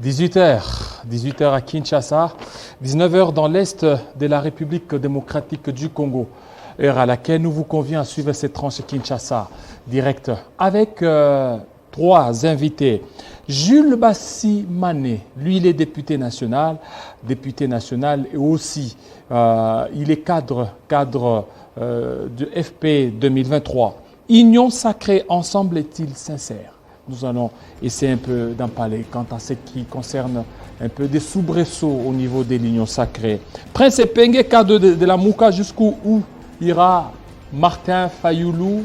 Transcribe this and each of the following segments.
18h à Kinshasa, 19h dans l'Est de la République démocratique du Congo, heure à laquelle nous vous convions à suivre cette tranche Kinshasa direct avec trois invités. Jules Bassi Mané, lui il est député national et aussi il est cadre de FP 2023. Union sacrée, ensemble est-il sincère? Nous allons essayer un peu d'en parler quant à ce qui concerne un peu des soubresauts au niveau de l'Union sacrée. Prince Epenge, cadre de la Mouka, jusqu'où ira Martin Fayoulou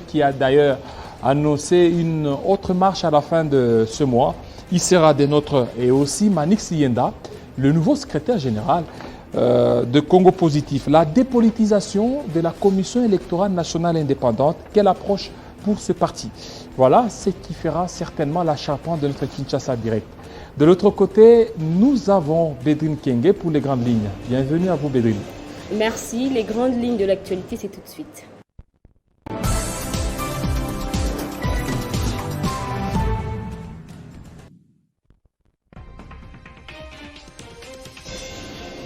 qui a d'ailleurs annoncé une autre marche à la fin de ce mois. Il sera des nôtres et aussi Manix Yenda, le nouveau secrétaire général de Congo Positif. La dépolitisation de la Commission électorale nationale indépendante, quelle approche pour ce parti? Voilà ce qui fera certainement l'acharnement de notre Kinshasa direct. De l'autre côté, nous avons Bédrine Kenge pour les grandes lignes. Bienvenue à vous Bédrine. Merci, les grandes lignes de l'actualité, c'est tout de suite.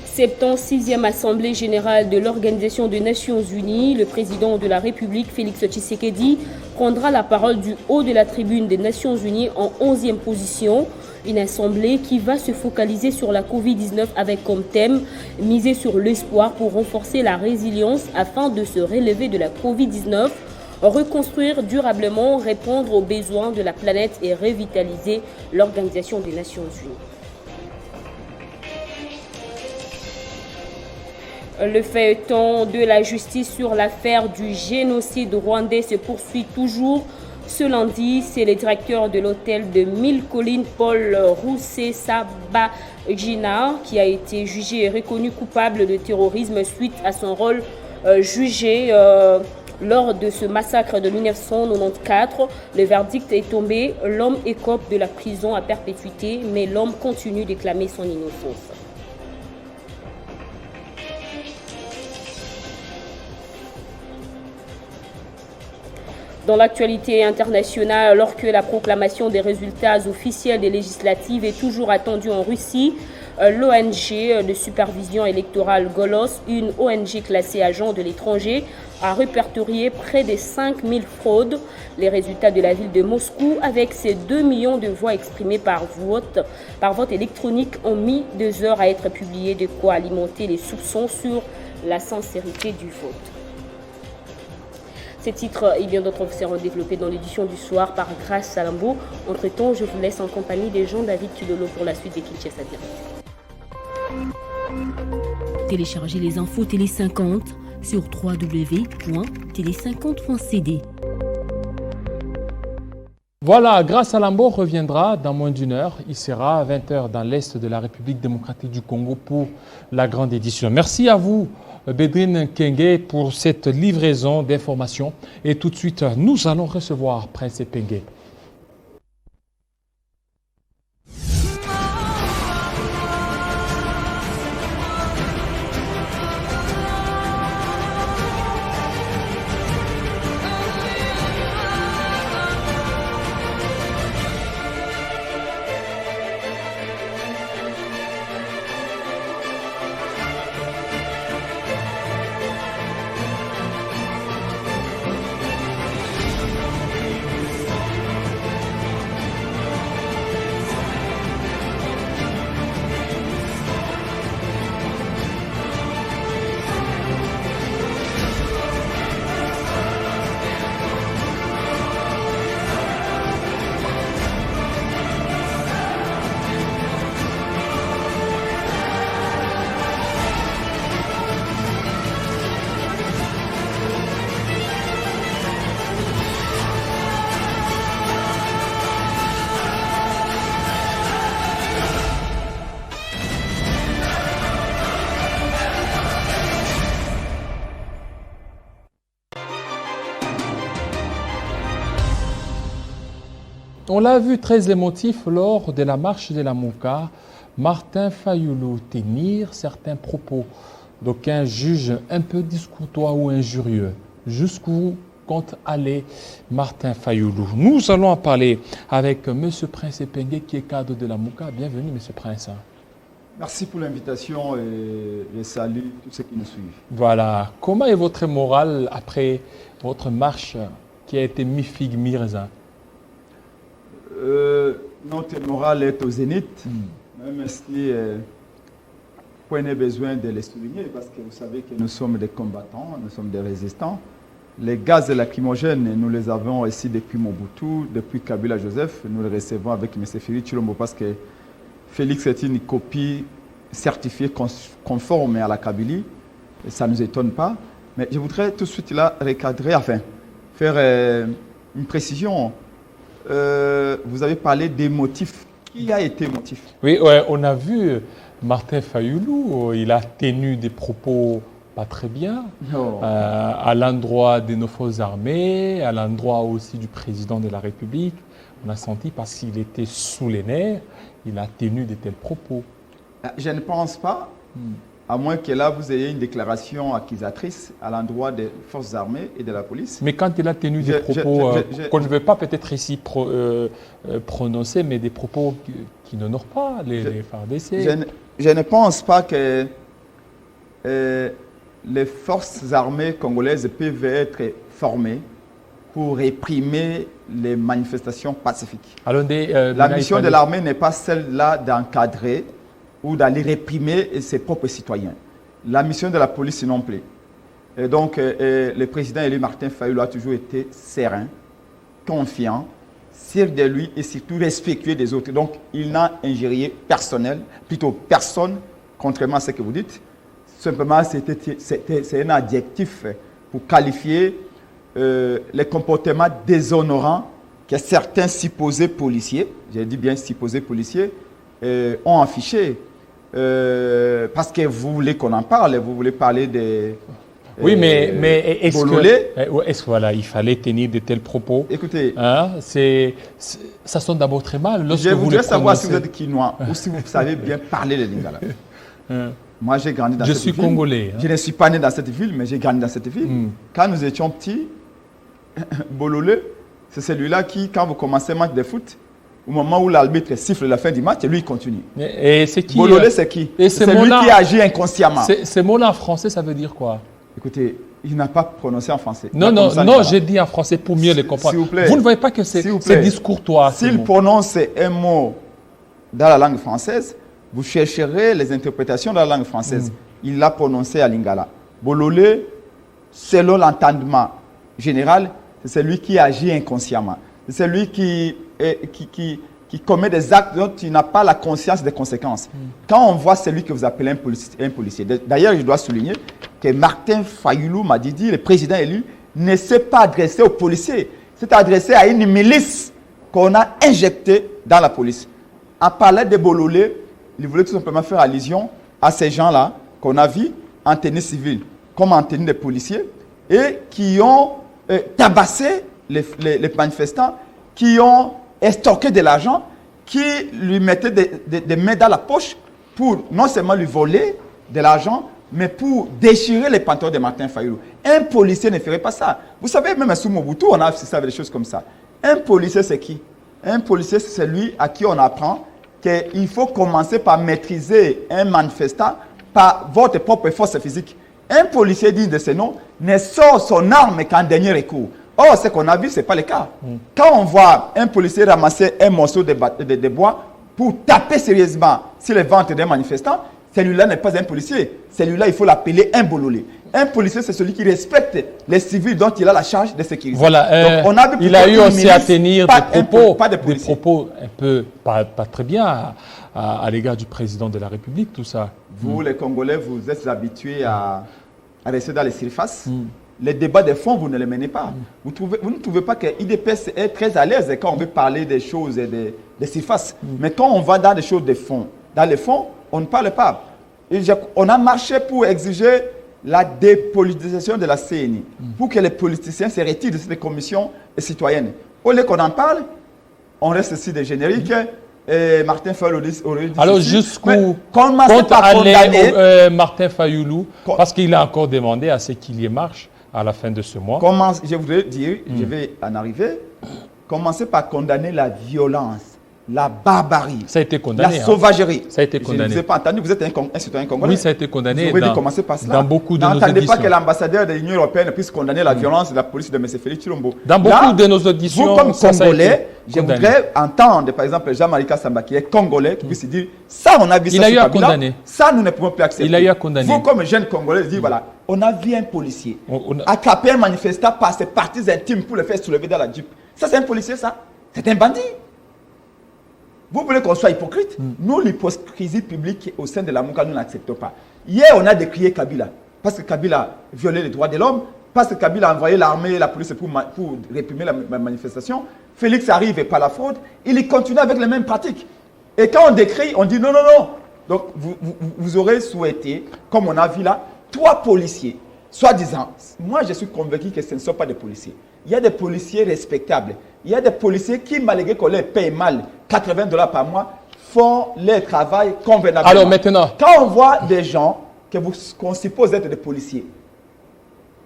Septante-sixième Assemblée générale de l'Organisation des Nations Unies, le président de la République, Félix Tshisekedi, prendra la parole du haut de la tribune des Nations Unies en 11e position. Une assemblée qui va se focaliser sur la Covid-19 avec comme thème « Miser sur l'espoir pour renforcer la résilience afin de se relever de la Covid-19 ». Reconstruire durablement, répondre aux besoins de la planète et revitaliser l'Organisation des Nations Unies. Le feuilleton de la justice sur l'affaire du génocide rwandais se poursuit toujours. Ce lundi, c'est le directeur de l'hôtel de Mille Collines, Paul Rusesabagina, qui a été jugé et reconnu coupable de terrorisme suite à son rôle jugé lors de ce massacre de 1994. Le verdict est tombé. L'homme écope de la prison à perpétuité, mais l'homme continue de clamer son innocence. Dans l'actualité internationale, alors que la proclamation des résultats officiels des législatives est toujours attendue en Russie, l'ONG de supervision électorale Golos, une ONG classée agent de l'étranger, a répertorié près de 5000 fraudes. Les résultats de la ville de Moscou, avec ses 2 millions de voix exprimées par vote électronique, ont mis 2 heures à être publiés, de quoi alimenter les soupçons sur la sincérité du vote. Ces titres et bien d'autres seront développés dans l'édition du soir par Grâce Salambo. Entre-temps, je vous laisse en compagnie de Jean-David Kidolo pour la suite des Kinshasa Direct. Téléchargez les infos Télé 50 sur www.télé50.cd. Voilà, Grâce Salambo reviendra dans moins d'une heure. Il sera à 20h dans l'Est de la République démocratique du Congo pour la grande édition. Merci à vous, Bédrine Kenge, pour cette livraison d'informations. Et tout de suite, nous allons recevoir Prince Epenge. On l'a vu très émotif lors de la marche de la Mouka, Martin Fayoulou tenir certains propos d'aucuns jugent un peu discourtois ou injurieux. Jusqu'où compte aller Martin Fayoulou. Nous allons en parler avec M. Prince Epengue, qui est cadre de la Mouka. Bienvenue, M. Prince. Merci pour l'invitation et je salue tous ceux qui nous suivent. Voilà. Comment est votre morale après votre marche qui a été mi-figue, mi-raisin? Notre morale est au zénith, même si point n'est besoin de les souligner, parce que vous savez que nous sommes des combattants, nous sommes des résistants. Les gaz lacrymogènes, nous les avons ici depuis Mobutu, depuis Kabila Joseph. Nous les recevons avec M. Félix Tshilombo parce que Félix est une copie certifiée conforme à la Kabylie. Et ça ne nous étonne pas. Mais je voudrais tout de suite là recadrer, enfin, faire une précision. Vous avez parlé des motifs. Qui a été motif? Oui, ouais, on a vu Martin Fayoulou, il a tenu des propos pas très bien à l'endroit de nos forces armées, à l'endroit aussi du président de la République. On a senti parce qu'il était sous les nerfs, il a tenu de tels propos. Je ne pense pas, à moins que là vous ayez une déclaration accusatrice à l'endroit des forces armées et de la police. Mais quand il a tenu des propos qu'on ne veut pas peut-être ici prononcer, mais des propos qui n'honorent pas les FARDC. Je ne pense pas que les forces armées congolaises peuvent être formées pour réprimer les manifestations pacifiques. La mission de l'armée n'est pas celle-là d'encadrer ou d'aller réprimer ses propres citoyens. La mission de la police non plus. Et donc, le président élu Martin Fayoulou a toujours été serein, confiant, sûr de lui et surtout respectueux des autres. Donc, il n'a injurié personne, contrairement à ce que vous dites. Simplement, c'est un adjectif pour qualifier les comportements déshonorants que certains supposés policiers, j'ai dit bien supposés policiers, ont affichés. Parce que vous voulez qu'on en parle, vous voulez parler des... Oui, mais est-ce que voilà, il fallait tenir de tels propos? Écoutez, hein, ça sonne d'abord très mal. Je voudrais savoir si vous êtes quinois ou si vous savez bien parler le lingala. Moi, j'ai grandi dans cette ville. Je suis congolais. Je ne suis pas né dans cette ville, mais j'ai grandi dans cette ville. Quand nous étions petits, Bololé, c'est celui-là qui, quand vous commencez un match de foot, au moment où l'arbitre siffle la fin du match, lui, il continue. Et c'est qui? Bololé, c'est qui? C'est lui qui agit inconsciemment. Ces mots-là en français, ça veut dire quoi? Écoutez, il n'a pas prononcé en français. Non, j'ai dit en français pour mieux les comprendre. S'il vous plaît. Vous ne voyez pas que c'est discourtois. S'il prononce un mot dans la langue française, vous chercherez les interprétations dans la langue française. Il l'a prononcé à Lingala. Bololé, selon l'entendement général, c'est celui qui agit inconsciemment. C'est celui qui commet des actes dont il n'a pas la conscience des conséquences. Quand on voit celui que vous appelez un policier, d'ailleurs, je dois souligner que Martin Fayoulou m'a dit, le président élu, ne s'est pas adressé aux policiers, s'est adressé à une milice qu'on a injectée dans la police. En parlant de Bololé, il voulait tout simplement faire allusion à ces gens-là qu'on a vus en tenue civile, comme en tenue de policiers, et qui ont tabassé les manifestants, qui ont stocké de l'argent, qui lui mettaient des mains dans la poche pour non seulement lui voler de l'argent, mais pour déchirer les pantalons de Martin Fayoulou. Un policier ne ferait pas ça. Vous savez, même sous Mobutu, on a assisté à des choses comme ça. Un policier, c'est qui? Un policier, c'est celui à qui on apprend qu'il faut commencer par maîtriser un manifestant par votre propre force physique. Un policier digne de ce nom ne sort son arme qu'en dernier recours. Or, ce qu'on a vu, ce n'est pas le cas. Quand on voit un policier ramasser un morceau de bois pour taper sérieusement sur le ventre d'un manifestant, celui-là n'est pas un policier. Celui-là, il faut l'appeler un bololé. Un policier, c'est celui qui respecte les civils dont il a la charge de sécurité. Voilà. Donc, on a il a eu aussi à tenir des propos un peu pas très bien à l'égard du président de la République, tout ça. Vous, les Congolais, vous êtes habitués à rester dans les surfaces. Les débats de fond, vous ne les menez pas. Vous ne trouvez pas que l'IDPS est très à l'aise quand on veut parler des choses et des surfaces. Mais quand on va dans des choses de fond, dans les fonds, on ne parle pas. On a marché pour exiger la dépolitisation de la CENI, pour que les politiciens se retirent de cette commission citoyenne. Au lieu qu'on en parle, on reste ici des génériques. Et Martin Fayoulou aurait dit alors jusqu'où compte aller Martin Fayoulou, parce qu'il a encore demandé à ce qu'il y ait marche à la fin de ce mois. Je voudrais dire, je vais en arriver, commencez par condamner la violence, la barbarie, Ça a été condamné. la sauvagerie. Ça a été Je ne condamné. vous ai pas entendu, vous êtes un citoyen congolais. Oui, ça a été condamné Vous pouvez commencer par cela. dans beaucoup de nos N'entendez auditions. pas que l'ambassadeur de l'Union européenne puisse condamner la violence de la police de M. Félix Tshilombo. Dans beaucoup de nos auditions, vous comme ça a été Congolais, je condamné. voudrais entendre par exemple Jean-Marie Kassamba qui est Congolais, qui puisse dire ça on a vu Il ça a eu sur à Kabila, condamner. ça nous ne pouvons plus accepter. Il a eu à condamner. Vous comme jeune Congolais, dites voilà, on a vu un policier attraper un manifestant par ses parties intimes pour le faire soulever dans la Jeep. Ça c'est un policier ça? C'est un bandit. Vous voulez qu'on soit hypocrite? Nous, l'hypocrisie publique au sein de la MOUCA, nous n'acceptons pas. Hier, on a décrié Kabila. Parce que Kabila a violé les droits de l'homme, parce que Kabila a envoyé l'armée et la police pour réprimer la manifestation. Félix arrive et par la fraude, il continue avec les mêmes pratiques. Et quand on décrit, on dit non, non, non. Donc, vous aurez souhaité, comme on a vu là, 3 policiers, soi-disant. Moi, je suis convaincu que ce ne sont pas des policiers. Il y a des policiers respectables. Il y a des policiers qui, malgré qu'on les paye mal, $80 par mois, font leur travail convenablement. Alors maintenant, quand on voit des gens qu'on suppose être des policiers,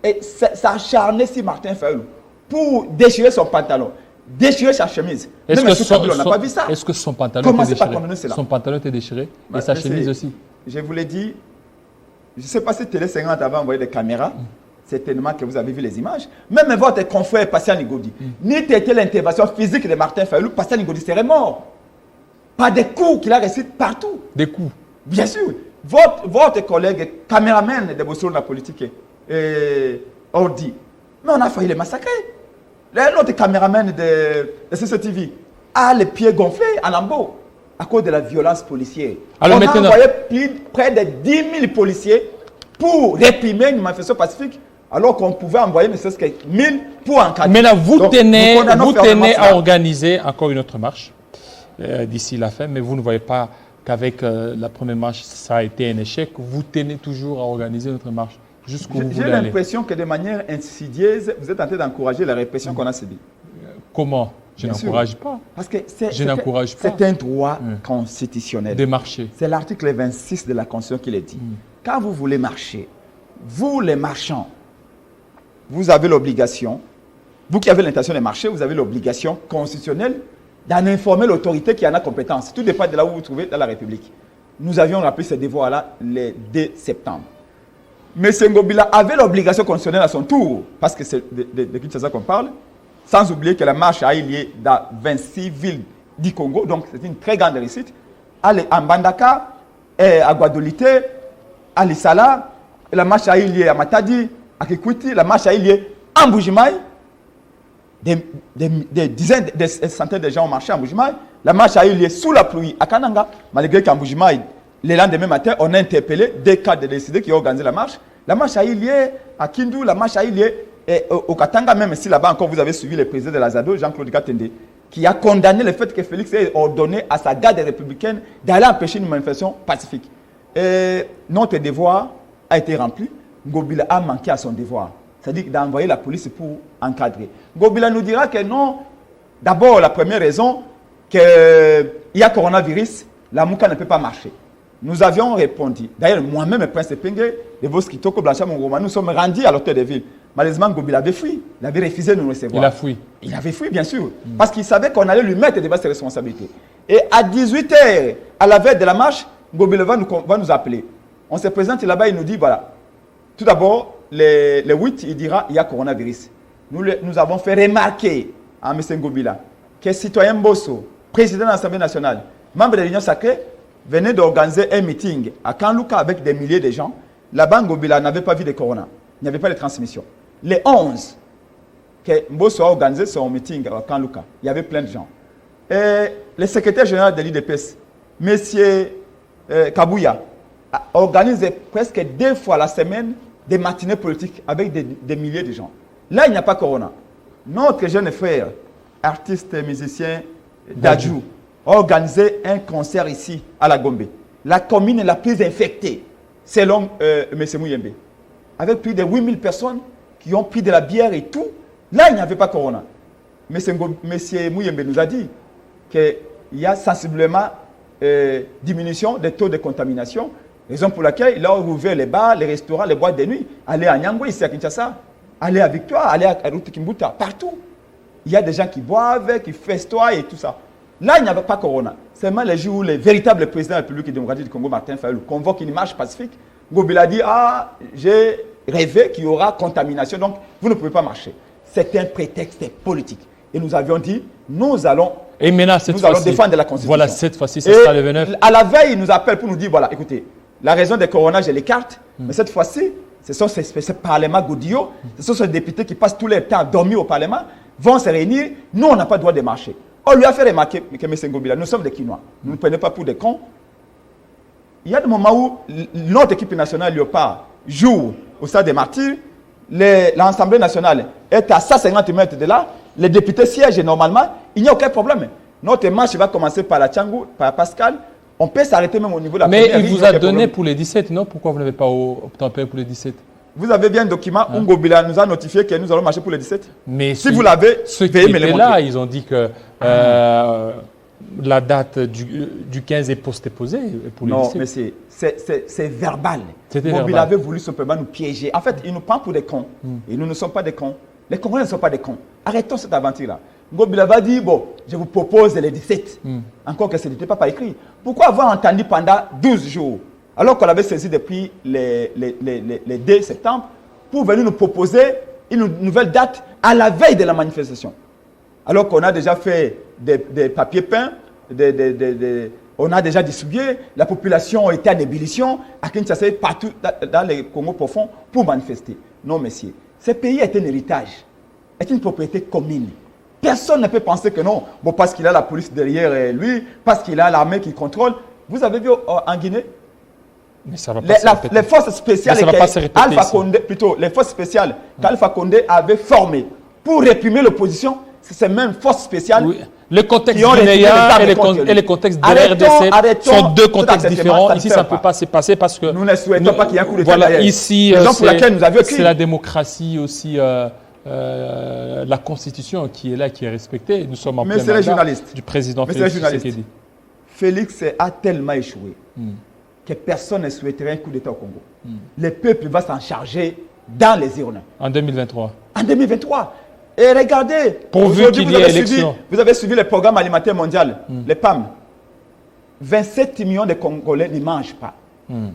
et s'acharner sur Martin Fayulu pour déchirer son pantalon, déchirer sa chemise. est-ce Même que, sur Kabila, on n'a pas vu ça. est-ce que son pantalon Commencez était par déchiré? condamner cela. Son pantalon était déchiré Bah, et sa mais chemise c'est- aussi. Je vous l'ai dit, je ne sais pas si Télé 50 avait envoyé des caméras, certainement que vous avez vu les images. Même votre confrère Pascal Ngodi, ni été l'intervention physique de Martin Fayulu, Pascal Ngodi serait mort. Par des coups qu'il a reçus partout. Des coups. Bien sûr. Votre collègue, caméraman de Bossoro de la politique, Ordi, mais on a failli les massacrer. L'autre caméraman de CCTV a les pieds gonflés à lambeaux à cause de la violence policière. Alors on maintenant, a envoyé près de 10 000 policiers pour réprimer une manifestation pacifique, alors qu'on pouvait envoyer ne serait-ce que 1000 pour encadrer. Maintenant, vous Donc, tenez, nous condamnons vous fermement tenez cela. à organiser encore une autre marche d'ici la fin, mais vous ne voyez pas qu'avec la première marche, ça a été un échec. Vous tenez toujours à organiser notre marche jusqu'où vous J'ai voulez aller. l'impression que de manière insidieuse, vous êtes en train d'encourager la répression qu'on a subie. Comment? Je Bien sûr. n'encourage pas Parce que Je n'encourage pas. c'est un droit constitutionnel. de marcher. C'est l'article 26 de la Constitution qui le dit. Quand vous voulez marcher, vous les marchands, vous avez l'obligation, vous qui avez l'intention de marcher, vous avez l'obligation constitutionnelle d'en informer l'autorité qui en a compétence. Tout dépend de là où vous vous trouvez dans la République. Nous avions rappelé ce devoir-là le 2 septembre. M. Ngobila avait l'obligation constitutionnelle à son tour, parce que c'est de Kinshasa qu'on parle, sans oublier que la marche a eu lieu dans 26 villes du Congo, donc c'est une très grande réussite. À Mbandaka, à Guadolite, à Lissala, la marche a eu lieu à Matadi, à Kikwiti, la marche a eu lieu à Mbujimaï. Des dizaines, des centaines de gens ont marché à Mbujimaï. La marche a eu lieu sous la pluie à Kananga, malgré qu'à Mbujimaï, le lendemain matin, on a interpellé des cadres de décideurs qui ont organisé la marche. La marche a eu lieu à Kindu, la marche a eu lieu au Katanga, même si là-bas encore vous avez suivi le président de la ZADO, Jean-Claude Katende, qui a condamné le fait que Félix ait ordonné à sa garde républicaine d'aller empêcher une manifestation pacifique. Et notre devoir a été rempli. Ngobila a manqué à son devoir, c'est-à-dire d'envoyer la police pour encadrer. Ngobila nous dira que non. D'abord, la première raison, qu'il y a coronavirus, la MOUCA ne peut pas marcher. Nous avions répondu. D'ailleurs, moi-même et Prince Penge, de Voskitoko, Blanchard, Mongoma, nous sommes rendus à l'hôtel de ville. Malheureusement, Ngobila avait fui. Il avait refusé de nous recevoir. Il a fui. Il avait fui, bien sûr. Parce qu'il savait qu'on allait lui mettre devant ses responsabilités. Et à 18h, à la veille de la marche, Ngobila va nous appeler. On se présente là-bas, il nous dit, voilà. Tout d'abord, le 8, il dira, il y a coronavirus. Nous avons fait remarquer à M. Ngobila que citoyen Bosso, président de l'Assemblée nationale, membre de l'Union sacrée, venait d'organiser un meeting à Kanluka avec des milliers de gens. Là-bas, Ngobila n'avait pas vu de corona. Il n'y avait pas de transmission. Les 11 que Mbosso a organisé son meeting à Kanluka, il y avait plein de gens. Et le secrétaire général de l'IDPS, M. Kabouya, organise presque 2 fois la semaine des matinées politiques avec des milliers de gens. Là, il n'y a pas corona. Notre jeune frère, artiste et musicien Dadju, a organisé un concert ici à la Gombe. La commune la plus infectée, selon M. Mouyembe. Avec plus de 8000 personnes qui ont pris de la bière et tout. Là, il n'y avait pas corona. M. Mouyembe nous a dit qu'il y a sensiblement diminution des taux de contamination. Raison pour laquelle il a ouvert les bars, les restaurants, les boîtes de nuit. Aller à Nyangwe, ici à Kinshasa. allez à Victoire, allez à Route Kimbuta, partout. Il y a des gens qui boivent, qui festoient et tout ça. Là, il n'y avait pas Corona. Seulement les jours où le véritable président de la République démocratique du Congo, Martin Fayulu, convoque une marche pacifique, Ngobila dit, ah, j'ai rêvé qu'il y aura contamination, donc vous ne pouvez pas marcher. C'est un prétexte politique. Et nous avions dit, nous allons défendre la Constitution. Voilà, cette fois-ci, c'est ça le 29. À la veille, il nous appelle pour nous dire, voilà, écoutez, la raison des Corona, je l'écarte, mais cette fois-ci, ce sont ces Parlement Goudillot, ce sont ces députés qui passent tout leur temps à dormir au Parlement, vont se réunir, nous, on n'a pas le droit de marcher. On lui a fait remarquer que M. Ngobila, nous sommes des Quinois, nous ne prenez pas pour des cons. Il y a des moments où notre équipe nationale Léopard joue au stade des Martyrs, l'Assemblée nationale est à 150 mètres de là, les députés siègent normalement, il n'y a aucun problème. Notre marche va commencer par la Tchangou, par Pascal, on peut s'arrêter même au niveau de la première. Mais il vous a donné pour les 17, non? Pourquoi vous n'avez pas obtempéré pour les 17? Vous avez bien un document où Ngobila nous a notifié que nous allons marcher pour les 17. Mais si vous l'avez, ceux qui étaient là, ils ont dit que la date du 15 est posée pour les 17. Non, mais c'est verbal. Ngobila avait voulu simplement nous piéger. En fait, il nous prend pour des cons. Et nous ne sommes pas des cons. Les Congolais ne sont pas des cons. Arrêtons cette aventure-là. Ngobila va dire, bon, je vous propose les 17. Encore que ce n'était pas par écrit. Pourquoi avoir entendu pendant 12 jours, alors qu'on avait saisi depuis les 2 septembre, pour venir nous proposer une nouvelle date à la veille de la manifestation? Alors qu'on a déjà fait des papiers peints, on a déjà distribué, la population était en ébullition, à Kinshasa, partout dans les Congo profonds, pour manifester. Non, messieurs, ce pays est un héritage, est une propriété commune. Personne ne peut penser que non, bon, parce qu'il a la police derrière lui, parce qu'il a l'armée qui contrôle. Vous avez vu en Guinée? Mais ça va pas les forces spéciales Alpha Condé, plutôt les forces spéciales qu'Alpha Condé avait formées pour réprimer l'opposition, c'est ces mêmes forces spéciales. Oui. Le contexte guinéen et le contexte de l'RDC sont deux contextes différents. Ici, ça ne peut pas se passer parce que nous ne souhaitons pas qu'il y ait un coup d'État. Voilà, ici, c'est la démocratie aussi, la Constitution qui est là, qui est respectée. Nous sommes en plein mandat du président Félix Tshisekedi. Félix a tellement échoué que personne ne souhaiterait un coup d'État au Congo. Le peuple va s'en charger dans les urnes. En 2023. En 2023. Et regardez, pourvu qu'il y ait élection. Vous avez suivi le programme alimentaire mondial, les PAM. 27 millions de Congolais ne mangent pas.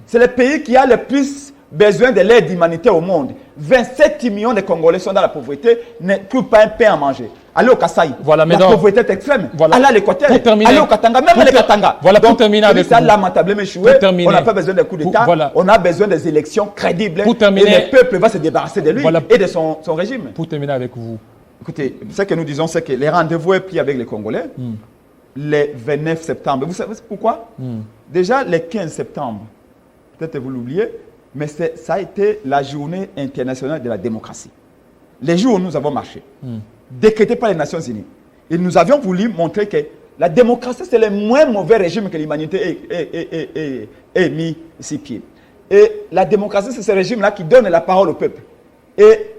C'est le pays qui a le plus besoin de l'aide humanitaire au monde. 27 millions de Congolais sont dans la pauvreté, ne trouvent pas un pain à manger. Allez au Kasaï, voilà, la pauvreté est extrême. Voilà. Allez à l'Équateur, allez au Katanga, même les Katanga. Voilà, pour terminer avec vous. Lamentablement échoué. On n'a pas besoin de coups d'État, on a besoin des élections crédibles. Et le peuple va se débarrasser de lui et de son régime. Pour terminer avec vous. Écoutez, ce que nous disons, c'est que les rendez-vous est pris avec les Congolais le 29 septembre. Vous savez pourquoi? Déjà, le 15 septembre, peut-être vous l'oubliez, mais ça a été la journée internationale de la démocratie. Les jours où nous avons marché, décrété par les Nations Unies. Et nous avions voulu montrer que la démocratie, c'est le moins mauvais régime que l'humanité ait mis sur pied. Et la démocratie, c'est ce régime-là qui donne la parole au peuple. Et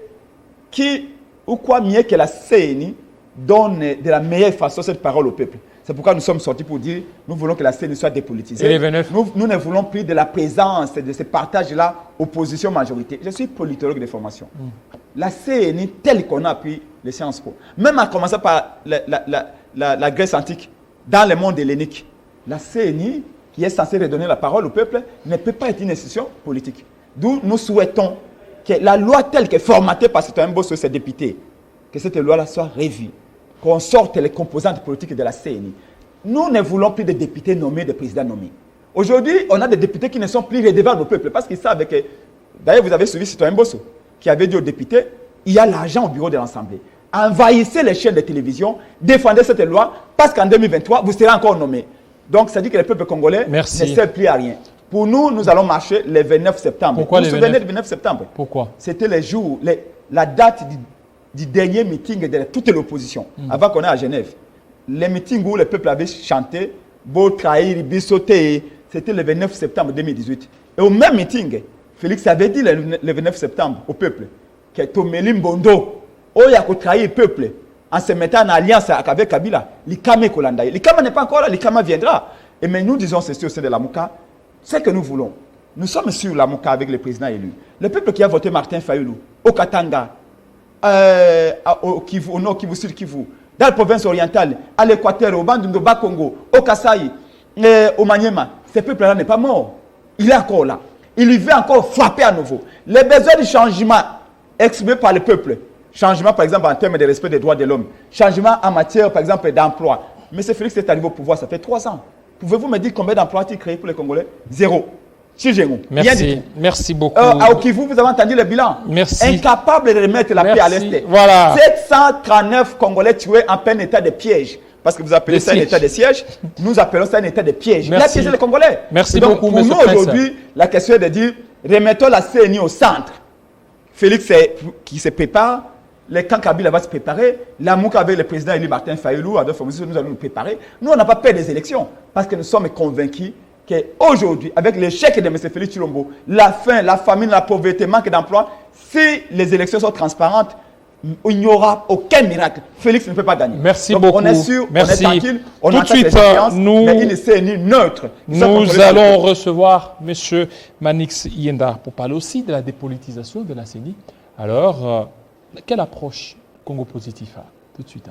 qui, ou quoi mieux que la CENI, donne de la meilleure façon cette parole au peuple. C'est pourquoi nous sommes sortis pour dire, nous voulons que la CENI soit dépolitisée. Et les 29 ? Nous ne voulons plus de la présence de ce partage-là, opposition-majorité. Je suis politologue de formation. La CENI, telle qu'on a appris les Sciences Po, même en commençant par la Grèce antique, dans le monde hellénique, la CENI, qui est censée redonner la parole au peuple, ne peut pas être une institution politique. D'où nous souhaitons que la loi telle qu'elle est formatée par Citoyen Bosso, ses députés, que cette loi-là soit revue, qu'on sorte les composantes politiques de la CENI. Nous ne voulons plus de députés nommés, de présidents nommés. Aujourd'hui, on a des députés qui ne sont plus redevables au peuple parce qu'ils savent que... D'ailleurs, vous avez suivi Citoyen Bosso, qui avait dit aux députés, il y a l'argent au bureau de l'Assemblée. Envahissez les chaînes de télévision, défendez cette loi, parce qu'en 2023, vous serez encore nommé. Donc, ça dit que le peuple congolais ne sert plus à rien. Pour nous, nous allons marcher le 29 septembre. Pourquoi vous vous souvenez du 29 septembre? Pourquoi? C'était les jours, la date du dernier meeting de toute l'opposition, avant qu'on ait à Genève. Les meetings où le peuple avait chanté, Beau trahir, bissoté, c'était le 29 septembre 2018. Et au même meeting, Félix avait dit le 29 septembre au peuple que Tomeli Mbondo, il a trahi le peuple en se mettant en alliance avec Kabila. L'Ikama Kolanda. L'Ikama n'est pas encore là, l'Ikama viendra. Et mais nous disons ceci au sein de la Mouka, c'est que nous voulons. Nous sommes sur la Mouka avec le président élu. Le peuple qui a voté Martin Fayulu, au Katanga, au Kivu, au nord Kivu, sud Kivu, dans la province orientale, à l'Équateur, au Bandundu, au Bas-Congo, au Kasaï, au Maniema, ce peuple-là n'est pas mort. Il est encore là. Il veut encore frapper à nouveau. Les besoins de changement exprimés par le peuple, changement par exemple en termes de respect des droits de l'homme, changement en matière par exemple d'emploi. M. Félix est arrivé au pouvoir, ça fait 3 ans. Pouvez-vous me dire combien d'emplois a-t-il créé pour les Congolais? 0. Merci. Merci beaucoup. Au Kivu, vous avez entendu le bilan. Merci. Incapable de remettre la paix à l'Est. Voilà. 739 Congolais tués en plein état de piège. Parce que vous appelez ça un état de siège, nous appelons ça un état de piège. Il a piégé les Congolais. Merci donc, beaucoup, pour M. nous aujourd'hui, la question est de dire, remettons la CNI au centre. Félix qui se prépare, le camp Kabila va se préparer, l'amour avec le président Élie Martin Fayulu, Adolphe Mussou, nous allons nous préparer. Nous, on n'a pas peur des élections, parce que nous sommes convaincus qu'aujourd'hui, avec l'échec de M. Félix Tshilombo, la faim, la famine, la pauvreté, manque d'emploi, si les élections sont transparentes, il n'y aura aucun miracle. Félix ne peut pas gagner. Merci donc, beaucoup. On est sûr, merci. On est tranquille, on tout de suite, mais il est CNI neutre. Nous allons recevoir M. Manix Yenda pour parler aussi de la dépolitisation de la CENI. Alors, quelle approche Congo Positif a? Tout de suite.